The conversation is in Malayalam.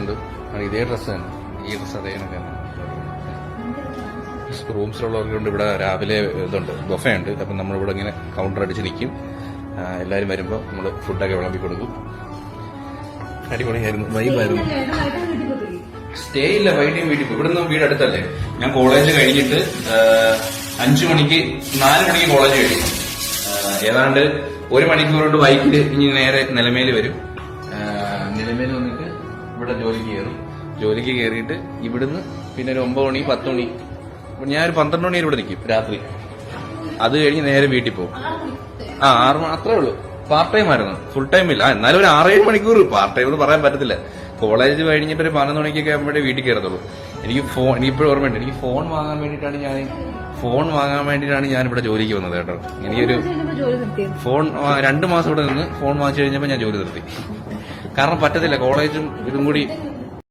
ഉണ്ട്. ഇതേ ഡ്രസ്സ് തന്നെ, ഈ ഡ്രസ്സ് അതേ കണക്കാണ്. റൂംസിലുള്ളവർക്ക് കൊണ്ട് ഇവിടെ രാവിലെ ഇതുണ്ട്, ബൊഫയുണ്ട്. അപ്പം നമ്മളിവിടെ ഇങ്ങനെ കൗണ്ടർ അടിച്ച് നിൽക്കും. എല്ലാവരും വരുമ്പോൾ നമ്മൾ ഫുഡൊക്കെ വിളമ്പി കൊടുക്കും. അടിപൊളിയായിരുന്നു, വൈബായിരുന്നു. സ്റ്റേ ഇല്ല, വൈകിട്ടും വീട്ടിൽ പോയി. ഇവിടുന്ന് വീട് അടുത്തല്ലേ. ഞാൻ കോളേജ് കഴിഞ്ഞിട്ട് 4 മണിക്ക് കോളേജ് കഴിയും. ഏതാണ്ട് 1 മണിക്കൂർ കൊണ്ട് ബൈക്കിൽ ഇനി നേരെ നിലമേൽ വരും. നിലമേൽ വന്നിട്ട് ഇവിടെ ജോലിക്ക് കയറിയിട്ട് ഇവിടുന്ന് പിന്നെ ഒരു 9 മണി 10 മണി, ഞാൻ ഒരു 12 മണി വരെ ഇവിടെ നിൽക്കും രാത്രി. അത് കഴിഞ്ഞ് നേരെ വീട്ടിൽ പോകും. 6 അത്രേ ഉള്ളൂ. പാർട്ട് ടൈം ആയിരുന്നു, ഫുൾ ടൈം ഇല്ല. എന്നാലും ഒരു 6-7 മണിക്കൂർ പാർട്ട് ടൈം എന്ന് പറയാൻ പറ്റത്തില്ല. കോളേജ് കഴിഞ്ഞിട്ട് ഒരു 11 മണിക്കൊക്കെ ആകുമ്പോഴേ വീട്ടിൽ കയറത്തുള്ളൂ. എനിക്കിപ്പോഴും ഓർമ്മയുണ്ട്, എനിക്ക് ഫോൺ വാങ്ങാൻ വേണ്ടിയിട്ടാണ് ഞാൻ ഇവിടെ ജോലിക്ക് വന്നത് കേട്ടോ. എനിക്കൊരു ഫോൺ 2 മാസം ഇവിടെ നിന്ന് ഫോൺ വാങ്ങിച്ചു കഴിഞ്ഞപ്പോൾ ഞാൻ ജോലി നിർത്തി. കാരണം പറ്റത്തില്ല, കോളേജും ഇതും കൂടി